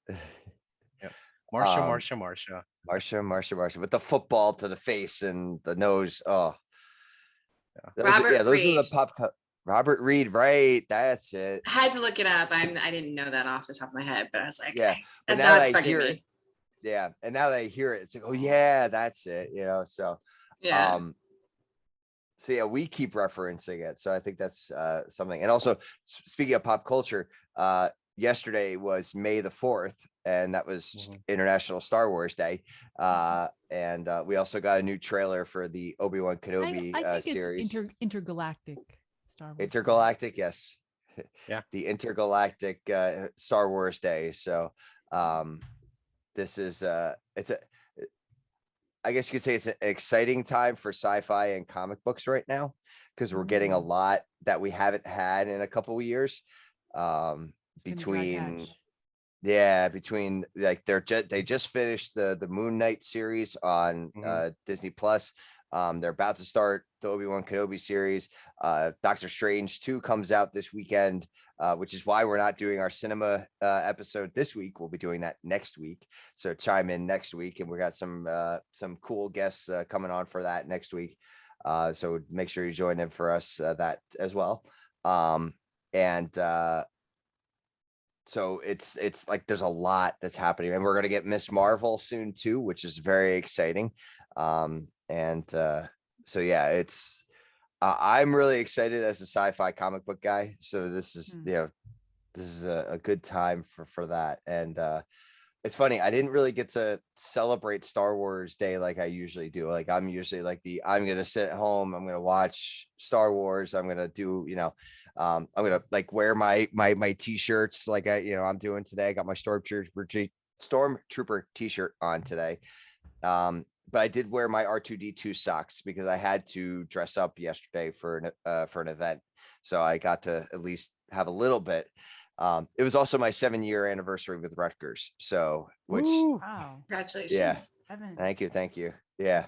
yeah. Marsha, Um, Marsha, with the football to the face and the nose. Oh, Robert those are the Reed. Robert Reed, right? That's it. I had to look it up. I didn't know that off the top of my head, but I was like, Yeah, okay, but now that's that I bugging hear me. it, yeah, and now that I hear it, it's like, oh yeah, that's it. So Yeah. So yeah, we keep referencing it. So I think that's something. And also, speaking of pop culture, yesterday was May the 4th, and that was International Star Wars Day. And we also got a new trailer for the Obi-Wan Kenobi I think series. It's intergalactic Star Wars. Intergalactic, yes. Yeah. The Intergalactic Star Wars Day. So this is I guess you could say it's an exciting time for sci-fi and comic books right now, because we're getting a lot that we haven't had in a couple of years. Between like they just finished the Moon Knight series on Disney Plus. They're about to start the Obi-Wan Kenobi series. Doctor Strange 2 comes out this weekend, which is why we're not doing our cinema episode this week. We'll be doing that next week. So chime in next week, and we got some cool guests coming on for that next week. So make sure you join in for us that as well. So it's like there's a lot that's happening, and we're gonna get Miss Marvel soon too, which is very exciting. So yeah, it's I'm really excited as a sci-fi comic book guy. So this is this is a good time for that. And it's funny, I didn't really get to celebrate Star Wars Day like I usually do. Like I'm usually like I'm gonna sit at home, I'm gonna watch Star Wars, I'm gonna do I'm gonna like wear my t-shirts like I'm doing today. I got my Stormtrooper t-shirt on today. But I did wear my R2D2 socks because I had to dress up yesterday for an event. So I got to at least have a little bit. It was also my 7-year anniversary with Rutgers. So wow. Congratulations. Yeah. Thank you. Yeah.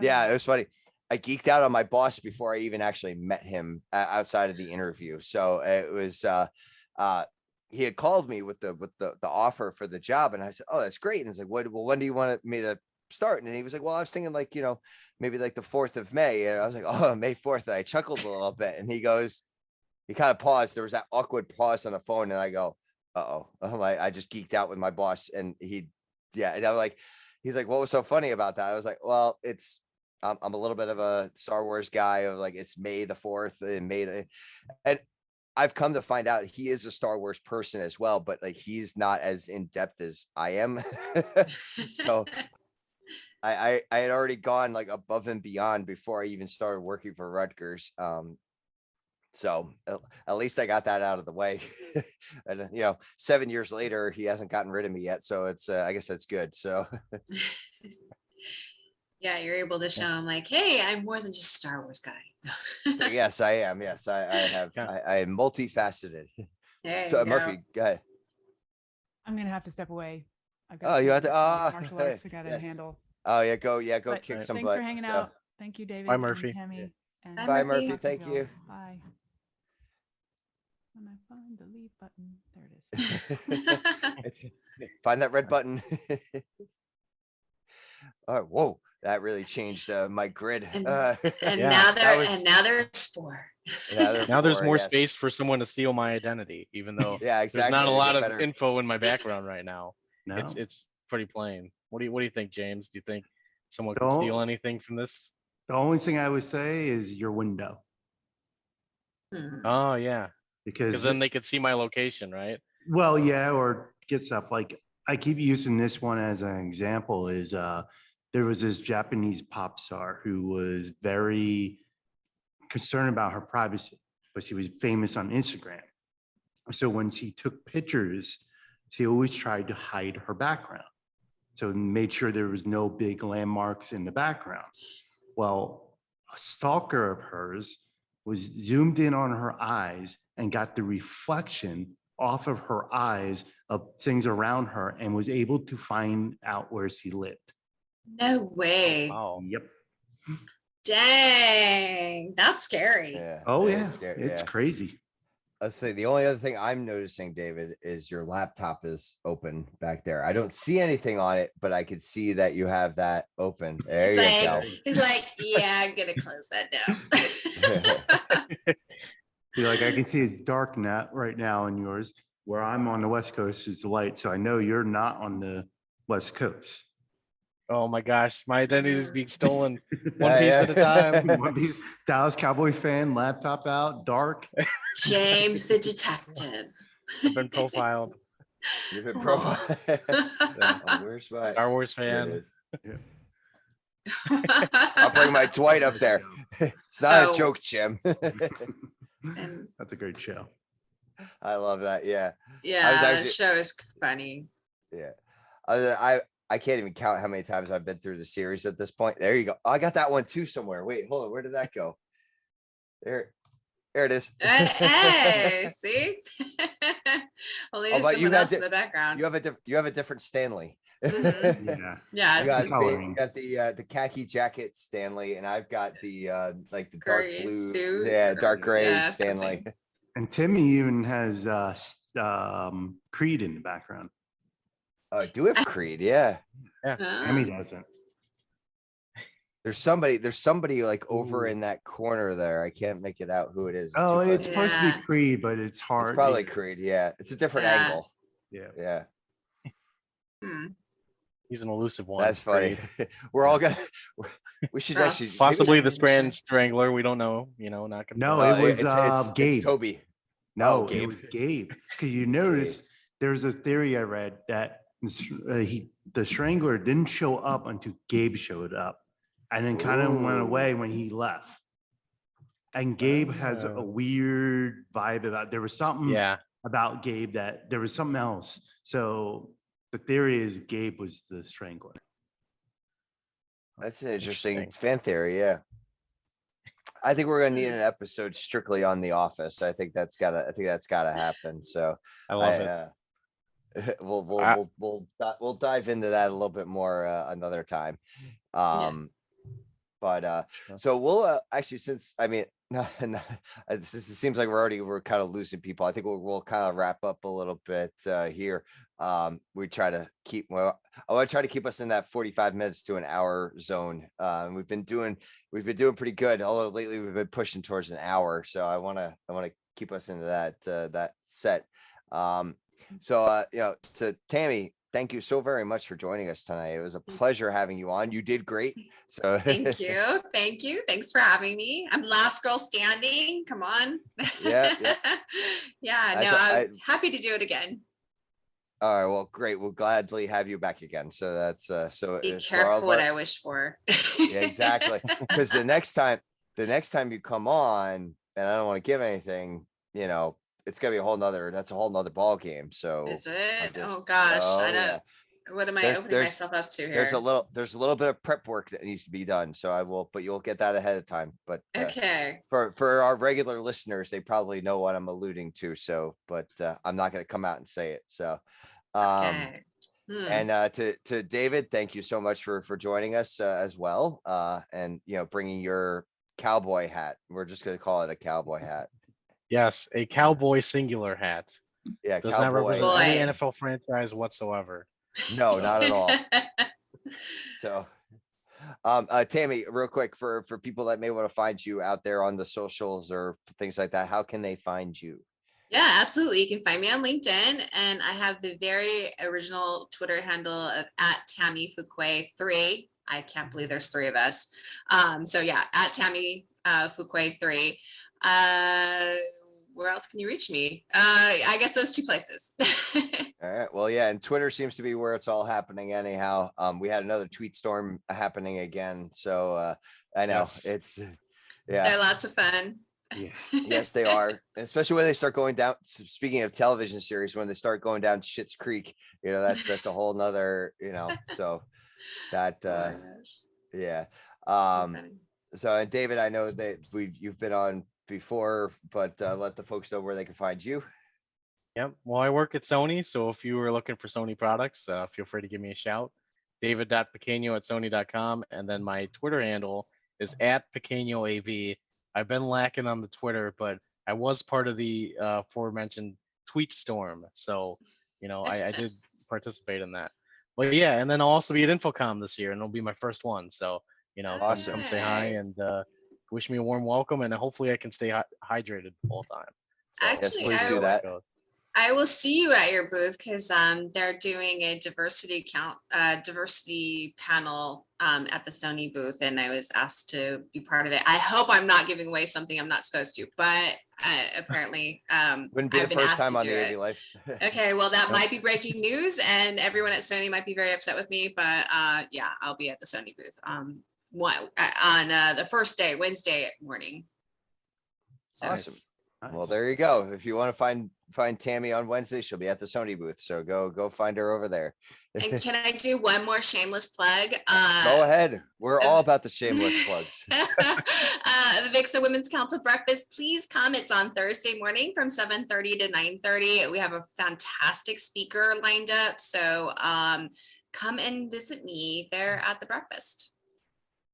Yeah, it was funny. I geeked out on my boss before I even actually met him outside of the interview. So it was he had called me with the offer for the job, and I said, "Oh, that's great." And he's like, when do you want me to start?" And he was like, "Well, I was thinking like, maybe like the 4th of May." And I was like, "Oh, May 4th." And I chuckled a little bit, and he kind of paused. There was that awkward pause on the phone, and I go, "Uh-oh." I'm like, I just geeked out with my boss, and and I'm like, he's like, "What was so funny about that?" I was like, "Well, I'm a little bit of a Star Wars guy of like, it's May the 4th and and I've come to find out he is a Star Wars person as well, but like he's not as in depth as I am." So I had already gone like above and beyond before I even started working for Rutgers. So at least I got that out of the way. And 7 years later, he hasn't gotten rid of me yet. So it's I guess that's good. So yeah, you're able to show him like, hey, I'm more than just a Star Wars guy. Yes, I am. Yes, I have. I am multifaceted. So Murphy, go ahead. I'm gonna have to step away. I've got you have to martial arts I gotta handle. Oh yeah, go But kick some thanks butt. for hanging out. Thank you, David. Bye, Murphy. And Tammy. And Bye, Murphy. Thank you. Bye. When I find the leave button, there it is. Find that red button. Oh, whoa, that really changed my grid. And Yeah, now there's 4. Now there's more space for someone to steal my identity, even though exactly. there's not a lot of info in my background right now. No. It's pretty plain. What do you think, James? Do you think someone can steal anything from this? The only thing I would say is your window. Oh yeah, because then they could see my location, right? Well, yeah, or get stuff like I keep using this one as an example. Is there was this Japanese pop star who was very concerned about her privacy, but she was famous on Instagram. So when she took pictures, she always tried to hide her background. So made sure there was no big landmarks in the background. Well, a stalker of hers was zoomed in on her eyes and got the reflection off of her eyes of things around her and was able to find out where she lived. No way. Wow. Yep. Dang, that's scary. Yeah. Oh it yeah, is scary, it's yeah. crazy. Let's say the only other thing I'm noticing, David, is your laptop is open back there. I don't see anything on it, but I could see that you have that open. There you go. He's like, yeah, I'm gonna close that down. Be like, I can see it's dark now right now in yours. Where I'm on the West Coast is light, so I know you're not on the West Coast. Oh my gosh, my identity is being stolen one piece at a time. One piece, Dallas Cowboy fan, laptop out, dark. James the detective. I've been profiled. You've been profiled. Where's my Star Wars fan. Yeah. I'll bring my Dwight up there. It's not a joke, Jim. That's a great show. I love that. Yeah. Yeah, the show is funny. Yeah. I can't even count how many times I've been through the series at this point. There you go. Oh, I got that one too somewhere. Wait, hold on. Where did that go? There it is. Hey, see? Only someone else in the background. You have a different Stanley. Mm-hmm. Yeah. You got the khaki jacket Stanley, and I've got the like the dark Gray blue suit, dark gray something. Stanley. And Timmy even has Creed in the background. Oh, I do have Creed, yeah. Timmy doesn't. There's somebody like over in that corner there. I can't make it out who it is. It's supposed to be Creed, but it's hard. It's probably Creed, yeah. It's a different angle. Yeah. He's an elusive one. That's funny. We're all gonna. We should actually possibly the Strangler. We don't know. Not gonna. No, it was Gabe. It's Toby. No, it was Gabe. Because you notice there's a theory I read that the Strangler didn't show up until Gabe showed up, and then kind of went away when he left. And Gabe has a weird vibe about. There was something about Gabe that there was something else. So the theory is Gabe was the Strangler. That's an interesting fan theory. Yeah. I think we're gonna need an episode strictly on The Office. I think that's gotta happen. So I love it. We'll dive into that a little bit more another time. But so we'll actually, since it seems like we're kind of losing people. I think we'll kind of wrap up a little bit here. We try to keep I want to try to keep us in that 45 minutes to an hour zone. We've been doing pretty good, although lately we've been pushing towards an hour. So I want to keep us into that set. So Tammy, thank you so very much for joining us tonight. It was a pleasure having you on. You did great. So thank you. Thanks for having me. I'm last girl standing. Come on. Yeah. I'm happy to do it again. All right. Well, great. We'll gladly have you back again. So that's so be careful what I wish for. Yeah, exactly. Because the next time you come on, and I don't want to give anything, it's gonna be a whole nother ball game. So is it? Oh gosh, I don't. Yeah. What am I opening myself up to here? There's a little bit of prep work that needs to be done. So but you'll get that ahead of time. But okay. For our regular listeners, they probably know what I'm alluding to. So, but I'm not gonna come out and say it. So, okay. And to David, thank you so much for joining us as well. And bringing your cowboy hat. We're just gonna call it a cowboy hat. Yes, a cowboy singular hat. Yeah, does not represent any NFL franchise whatsoever. No, not at all. So, Tammy, real quick for people that may want to find you out there on the socials or things like that, how can they find you? Yeah, absolutely. You can find me on LinkedIn, and I have the very original Twitter handle of @Tammy Fuqua 3. I can't believe there's 3 of us. So yeah, @Tammy Fuqua 3. Where else can you reach me? I guess those 2 places. All right. Well, yeah, and Twitter seems to be where it's all happening anyhow. We had another tweet storm happening again. So I know it's they're lots of fun. Yeah. Yes, they are. Especially when they start going down. Speaking of television series, when they start going down Schitt's Creek, that's a whole nother, so that yeah. So and David, I know that you've been on before, but let the folks know where they can find you. Yep. Well, I work at Sony, so if you were looking for Sony products, feel free to give me a shout. David.Pequeno@Sony.com, and then my Twitter handle is at Pequeno AV. I've been lacking on the Twitter, but I was part of the aforementioned tweet storm. So, I did participate in that. But yeah, and then I'll also be at Infocomm this year, and it'll be my first one. So, come say hi and wish me a warm welcome, and hopefully I can stay hydrated the whole time. So, Actually, please do that. I will see you at your booth because they're doing a diversity panel at the Sony booth, and I was asked to be part of it. I hope I'm not giving away something I'm not supposed to, but apparently wouldn't be I've the been first asked time to on do the it. AV Life. Okay, well that might be breaking news, and everyone at Sony might be very upset with me, but yeah, I'll be at the Sony booth on the first day, Wednesday morning. So. Awesome. Well, there you go. If you want to find Tammy on Wednesday, she'll be at the Sony booth. So go find her over there. And can I do one more shameless plug? Go ahead. We're all about the shameless plugs. The Vixen Women's Council breakfast, please come. It's on Thursday morning from 7:30 to 9:30. We have a fantastic speaker lined up. So come and visit me there at the breakfast.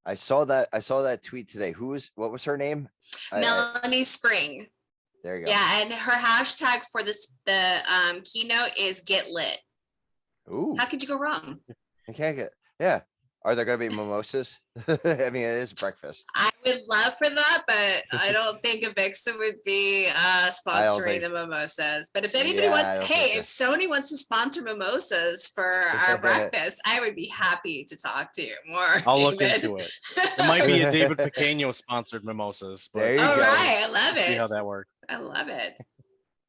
I saw that tweet today. What was her name? Melanie Spring. There you go. Yeah, and her hashtag for the keynote is get lit. Ooh. How could you go wrong? Yeah. Are there going to be mimosas? I mean, it is breakfast. I would love for that, but I don't think Avixa would be sponsoring the mimosas. But if anybody if Sony wants to sponsor mimosas for our breakfast, I would be happy to talk to you more. I'll look into it. It might be a David Pequeno sponsored mimosas. But there you go. Right, I love it. See how that works. I love it.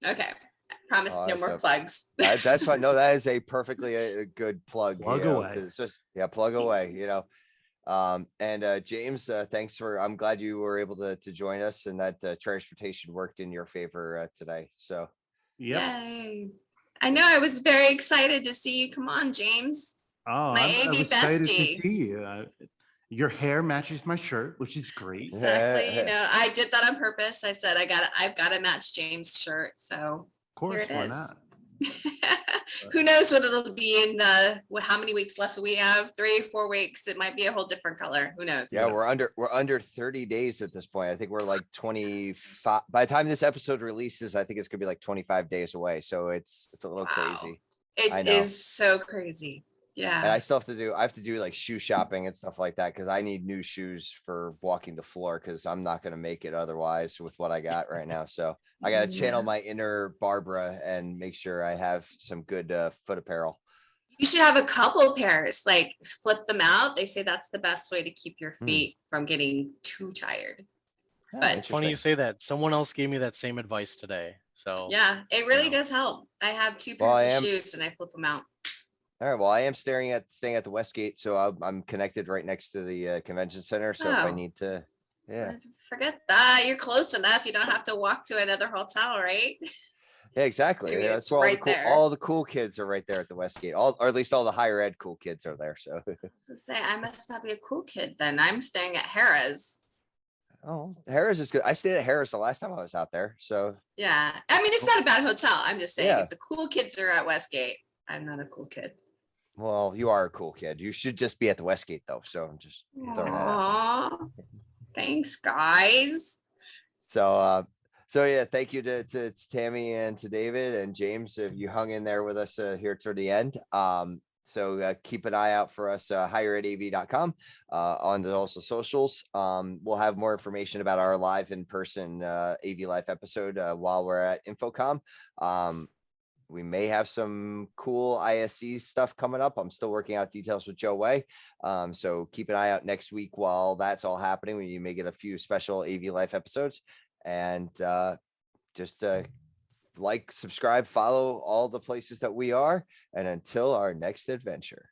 Okay. Promise no more plugs. That's fine. No, that is a perfectly a good plug. Plug away. It's just plug away. And James, thanks I'm glad you were able to join us, and that transportation worked in your favor today. So Yay. I know I was very excited to see you. Come on, James. Oh, my I AV was excited to bestie. see you. Your hair matches my shirt, which is great. Exactly. I did that on purpose. I said I've got to match James' shirt. So of course, here it why is. not? Who knows what it'll be in how many weeks left do we have? 3-4 weeks. It might be a whole different color. Who knows? Yeah, we're under 30 days at this point. I think we're like 25. By the time this episode releases, I think it's gonna be like 25 days away. So it's a little crazy. It is so crazy. Yeah. And I still have to do like shoe shopping and stuff like that because I need new shoes for walking the floor because I'm not going to make it otherwise with what I got right now. So I got to channel my inner Barbara and make sure I have some good foot apparel. You should have a couple pairs, like flip them out. They say that's the best way to keep your feet from getting too tired. But it's funny you say that. Someone else gave me that same advice today. So yeah, it really does help. I have 2 pairs of shoes and I flip them out. All right. Well, I am staying at the Westgate, so I'm connected right next to the convention center. So if I need to, forget that. You're close enough. You don't have to walk to another hotel, right? Yeah, exactly. Maybe That's it's where right all the cool kids are right there at the Westgate. Or at least all the higher ed cool kids are there. So I must not be a cool kid then. I'm staying at Harrah's. Oh, Harrah's is good. I stayed at Harrah's the last time I was out there. So yeah, I mean it's not a bad hotel. I'm just saying if the cool kids are at Westgate, I'm not a cool kid. Well, you are a cool kid. You should just be at the Westgate though. So I'm just throwing that out there. Thanks, guys. So yeah, thank you to Tammy and to David and James if you hung in there with us here toward the end. So keep an eye out for us higheradav.com on the also socials. We'll have more information about our live in person AV Life episode while we're at Infocomm. We may have some cool ISC stuff coming up. I'm still working out details with Joe Way. So keep an eye out next week while that's all happening. You may get a few special AV Life episodes, and just like, subscribe, follow all the places that we are. And until our next adventure.